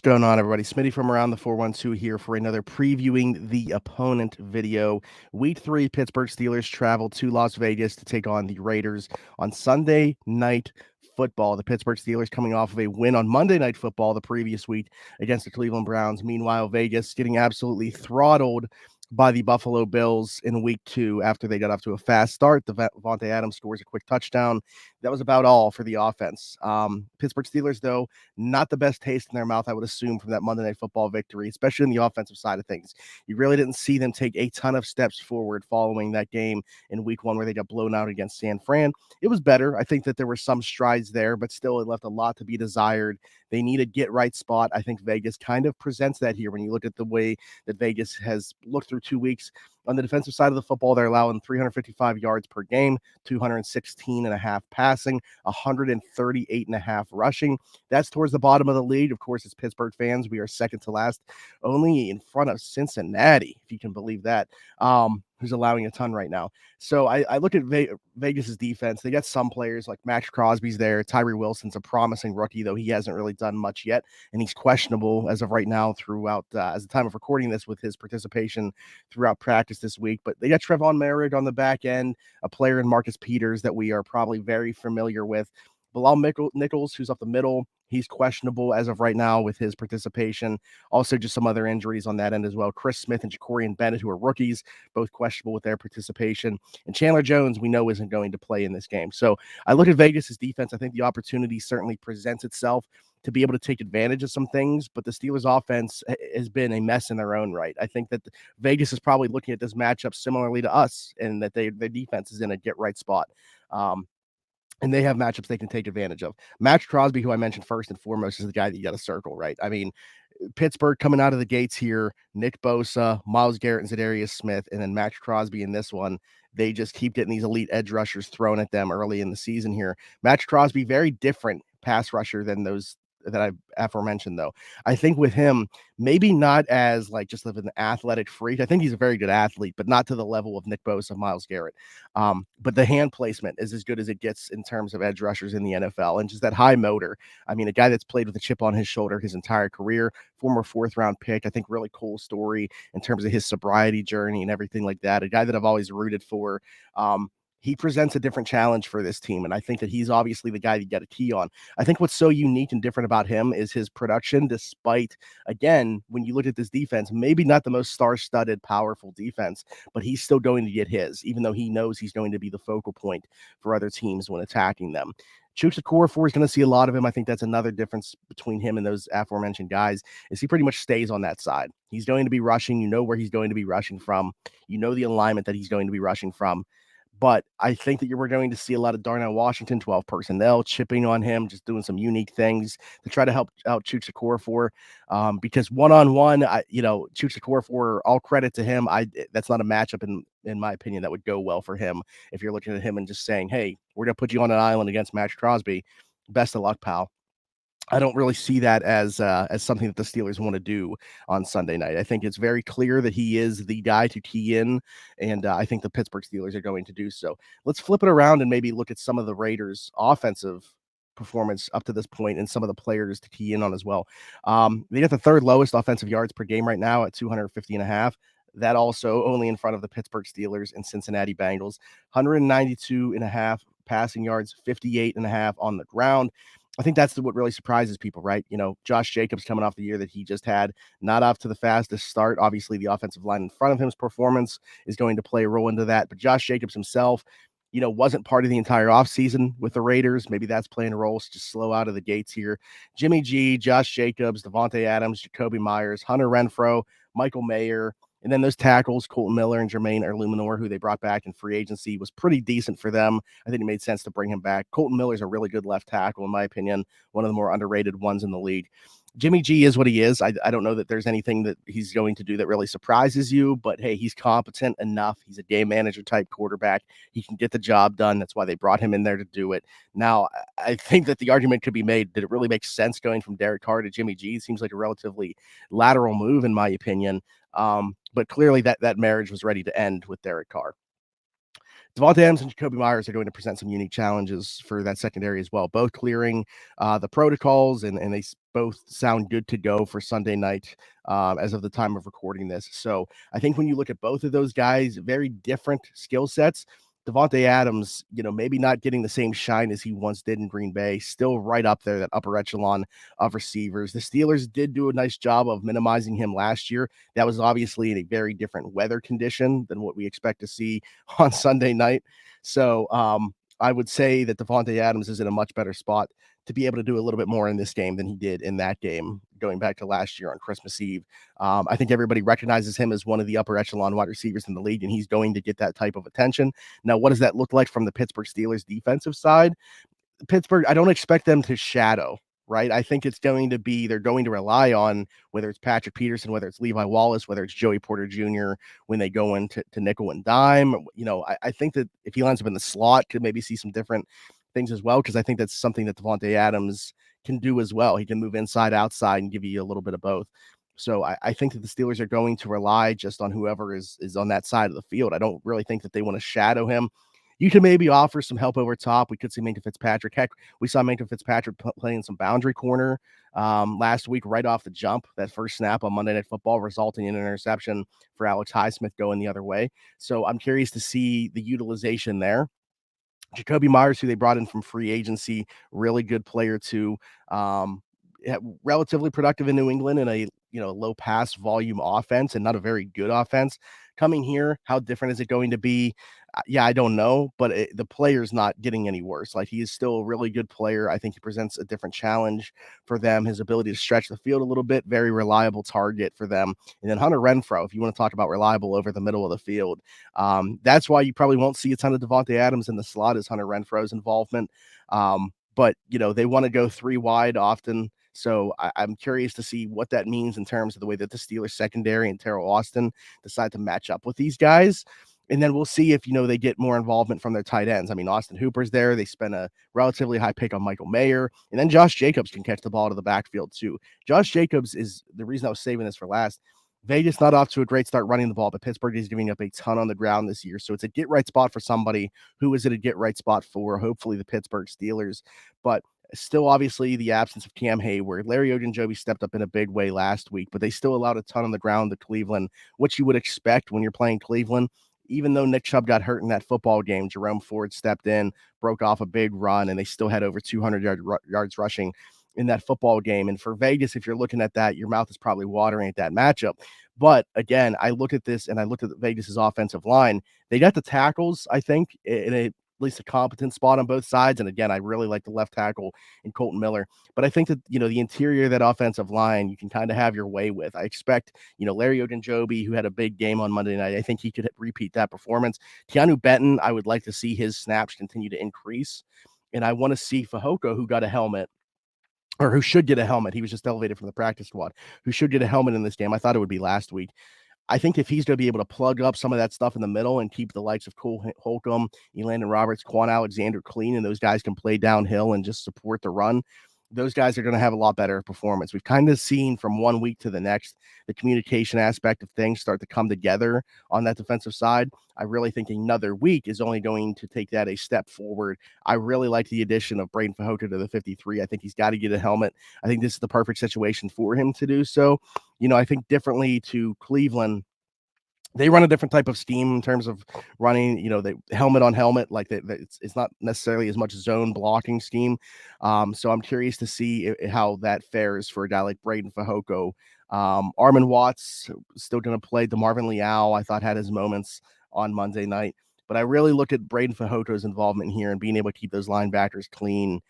Going on, everybody? Smitty from around the 412 here for another previewing the opponent video. Week 3, Pittsburgh Steelers travel to Las Vegas to take on the Raiders on Sunday Night Football. The Pittsburgh Steelers coming off of a win on Monday Night Football the previous week against the Cleveland Browns. Meanwhile, Vegas getting absolutely throttled by the Buffalo Bills in week 2 after they got off to a fast start. Davante Adams scores a quick touchdown. That was about all for the offense. Pittsburgh Steelers, though, not the best taste in their mouth, I would assume, from that Monday Night Football victory, especially in the offensive side of things. You really didn't see them take a ton of steps forward following that game in week 1 where they got blown out against San Fran. It was better. I think that there were some strides there, but still it left a lot to be desired. They need a get-right spot. I think Vegas kind of presents that here when you look at the way that Vegas has looked through 2 weeks. On the defensive side of the football, they're allowing 355 yards per game, 216.5 passing, 138.5 rushing. That's towards the bottom of the league. Of course, as Pittsburgh fans, we are second to last, only in front of Cincinnati, if you can believe that, who's allowing a ton right now. So I look at Vegas's defense. They got some players like Maxx Crosby's there. Tyree Wilson's a promising rookie, though he hasn't really done much yet, and he's questionable as of right now throughout, as the time of recording this, with his participation throughout practice this week. But they got Trevon Merrick on the back end, a player in Marcus Peters that we are probably very familiar with. Bilal Nichols, who's up the middle, he's questionable as of right now with his participation. Also, just some other injuries on that end as well. Chris Smith and Jacorian Bennett, who are rookies, both questionable with their participation. And Chandler Jones, we know, isn't going to play in this game. So I look at Vegas's defense. I think the opportunity certainly presents itself to be able to take advantage of some things, but the Steelers offense has been a mess in their own right. I think that Vegas is probably looking at this matchup similarly to us, and that their defense is in a get-right spot. And they have matchups they can take advantage of. Maxx Crosby, who I mentioned first and foremost, is the guy that you got to circle, right? I mean, Pittsburgh coming out of the gates here, Nick Bosa, Myles Garrett, and Zadarius Smith, and then Maxx Crosby in this one. They just keep getting these elite edge rushers thrown at them early in the season here. Maxx Crosby, very different pass rusher than those that I aforementioned, though. I think with him, maybe not as like just an athletic freak. I think he's a very good athlete, but not to the level of Nick Bosa, Myles Garrett. But the hand placement is as good as it gets in terms of edge rushers in the NFL, and just that high motor. I mean, a guy that's played with a chip on his shoulder his entire career, former 4th-round pick. I think really cool story in terms of his sobriety journey and everything like that. A guy that I've always rooted for. He presents a different challenge for this team, and I think that he's obviously the guy you got a key on. I think what's so unique and different about him is his production, despite, again, when you look at this defense, maybe not the most star-studded, powerful defense, but he's still going to get his, even though he knows he's going to be the focal point for other teams when attacking them. Chuks Okorafor is going to see a lot of him. I think that's another difference between him and those aforementioned guys, is he pretty much stays on that side. He's going to be rushing. You know where he's going to be rushing from. You know the alignment that he's going to be rushing from. But I think that we're going to see a lot of Darnell Washington, 12 personnel, chipping on him, just doing some unique things to try to help out Chuks Okorafor. Because one-on-one, Chuks Okorafor, all credit to him. That's not a matchup, in my opinion, that would go well for him. If you're looking at him and just saying, hey, we're going to put you on an island against Maxx Crosby, best of luck, pal. I don't really see that as something that the Steelers want to do on Sunday night. I think it's very clear that he is the guy to key in, and I think the Pittsburgh Steelers are going to do so. Let's flip it around and maybe look at some of the Raiders' offensive performance up to this point and some of the players to key in on as well. They got the 3rd lowest offensive yards per game right now at 250.5. That also only in front of the Pittsburgh Steelers and Cincinnati Bengals. 192.5 passing yards, 58.5 on the ground. I think that's what really surprises people, right? You know, Josh Jacobs coming off the year that he just had, not off to the fastest start. Obviously, the offensive line in front of him's performance is going to play a role into that. But Josh Jacobs himself, wasn't part of the entire offseason with the Raiders. Maybe that's playing a role. It's just slow out of the gates here. Jimmy G, Josh Jacobs, Davante Adams, Jakobi Myers, Hunter Renfrow, Michael Mayer. And then those tackles, Colton Miller and Jermaine Eluemunor, who they brought back in free agency, was pretty decent for them. I think it made sense to bring him back. Colton Miller's a really good left tackle, in my opinion, one of the more underrated ones in the league. Jimmy G is what he is. I don't know that there's anything that he's going to do that really surprises you, but hey, he's competent enough. He's a game manager type quarterback. He can get the job done. That's why they brought him in there to do it. Now, I think that the argument could be made, did it really make sense going from Derek Carr to Jimmy G? It seems like a relatively lateral move, in my opinion. But clearly that marriage was ready to end with Derek Carr. Davante Adams and Jakobi Myers are going to present some unique challenges for that secondary as well, both clearing the protocols, and they both sound good to go for Sunday night as of the time of recording this. So I think when you look at both of those guys, very different skill sets. Davante Adams, maybe not getting the same shine as he once did in Green Bay, still right up there, that upper echelon of receivers. The Steelers did do a nice job of minimizing him last year. That was obviously in a very different weather condition than what we expect to see on Sunday night. So I would say that Davante Adams is in a much better spot to be able to do a little bit more in this game than he did in that game, going back to last year on Christmas Eve. I think everybody recognizes him as one of the upper echelon wide receivers in the league, and he's going to get that type of attention. Now, what does that look like from the Pittsburgh Steelers defensive side? Pittsburgh, I don't expect them to shadow, right? I think it's going to be, they're going to rely on, whether it's Patrick Peterson, whether it's Levi Wallace, whether it's Joey Porter Jr., when they go into nickel and dime. I think that if he lines up in the slot, could maybe see some different things as well, because I think that's something that Davante Adams can do as well. He can move inside, outside, and give you a little bit of both. So I think that the Steelers are going to rely just on whoever is on that side of the field. I don't really think that they want to shadow him. You can maybe offer some help over top. We could see Minkah Fitzpatrick. Heck, we saw Minkah Fitzpatrick playing some boundary corner last week right off the jump. That first snap on Monday Night Football resulting in an interception for Alex Highsmith going the other way. So I'm curious to see the utilization there. Jakobi Myers, who they brought in from free agency, really good player too. Relatively productive in New England in a low pass volume offense and not a very good offense. Coming here, how different is it going to be? Yeah, I don't know, but the player's not getting any worse. Like, he is still a really good player. I think he presents a different challenge for them. His ability to stretch the field a little bit, very reliable target for them. And then Hunter Renfrow, if you want to talk about reliable over the middle of the field, that's why you probably won't see a ton of Davante Adams in the slot, is Hunter Renfrow's involvement. But they want to go three wide often. So I'm curious to see what that means in terms of the way that the Steelers secondary and Terrell Austin decide to match up with these guys. And then we'll see if, they get more involvement from their tight ends. I mean, Austin Hooper's there. They spent a relatively high pick on Michael Mayer. And then Josh Jacobs can catch the ball to the backfield too. Josh Jacobs is the reason I was saving this for last. Vegas not off to a great start running the ball, but Pittsburgh is giving up a ton on the ground this year. So it's a get right spot for somebody. Who is it a get right spot for? Hopefully the Pittsburgh Steelers. But still, obviously, the absence of Cam Hayward. Larry Ogunjobi stepped up in a big way last week, but they still allowed a ton on the ground to Cleveland, which you would expect when you're playing Cleveland. Even though Nick Chubb got hurt in that football game, Jerome Ford stepped in, broke off a big run, and they still had over 200 yards rushing in that football game. And for Vegas, if you're looking at that, your mouth is probably watering at that matchup. But again, I look at this and I look at Vegas's offensive line. They got the tackles, I think, in at least a competent spot on both sides. And again, I really like the left tackle in Colton Miller. But I think that, the interior of that offensive line, you can kind of have your way with. I expect, Larry Ogunjobi, who had a big game on Monday night, I think he could repeat that performance. Keanu Benton, I would like to see his snaps continue to increase. And I want to see Fehoko, who got a helmet, or who should get a helmet. He was just elevated from the practice squad, who should get a helmet in this game. I thought it would be last week. I think if he's going to be able to plug up some of that stuff in the middle and keep the likes of Cole Holcomb, Elandon Roberts, Quan Alexander clean, and those guys can play downhill and just support the run, those guys are going to have a lot better performance. We've kind of seen from one week to the next, the communication aspect of things start to come together on that defensive side. I really think another week is only going to take that a step forward. I really like the addition of Braden Fehoko to the 53. I think he's got to get a helmet. I think this is the perfect situation for him to do so. I think differently to Cleveland, they run a different type of scheme in terms of running, the helmet on helmet, like it's not necessarily as much zone blocking scheme. So I'm curious to see how that fares for a guy like Braden Fehoko. Armon Watts still going to play. DeMarvin Leal, I thought, had his moments on Monday night, but I really look at Braden Fajoto's involvement here and being able to keep those linebackers clean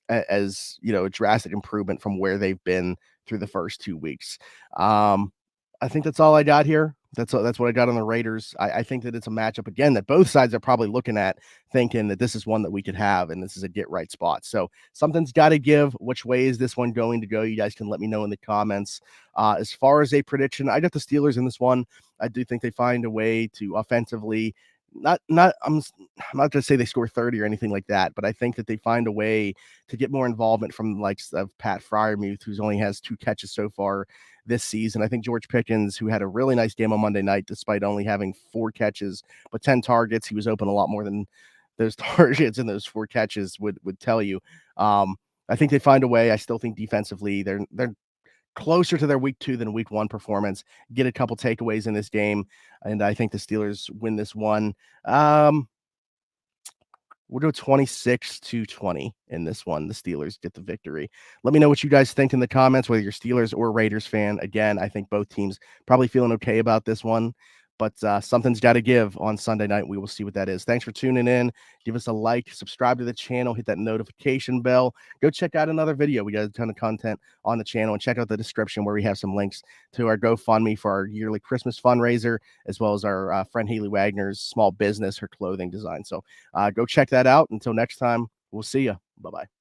as, a drastic improvement from where they've been through the first 2 weeks. I think that's all I got here. That's what I got on the Raiders. I think that it's a matchup, again, that both sides are probably looking at, thinking that this is one that we could have, and this is a get-right spot. So something's got to give. Which way is this one going to go? You guys can let me know in the comments. As far as a prediction, I got the Steelers in this one. I do think they find a way to offensively I'm not going to say they score 30 or anything like that, but I think that they find a way to get more involvement from the likes of Pat Freiermuth, who's only has 2 catches so far this season. I think George Pickens, who had a really nice game on Monday night, despite only having 4 catches, but 10 targets, he was open a lot more than those targets and those 4 catches would tell you. I think they find a way. I still think defensively they're closer to their week 2 than week 1 performance. Get a couple takeaways in this game, and I think the Steelers win this one. We'll do 26-20 in this one. The Steelers get the victory. Let me know what you guys think in the comments, whether you're Steelers or Raiders fan. Again, I think both teams probably feeling okay about this one, but something's got to give on Sunday night. We will see what that is. Thanks for tuning in. Give us a like, subscribe to the channel, hit that notification bell. Go check out another video. We got a ton of content on the channel, and check out the description where we have some links to our GoFundMe for our yearly Christmas fundraiser, as well as our friend Haley Wagner's small business, her clothing design. So go check that out. Until next time, we'll see you. Bye-bye.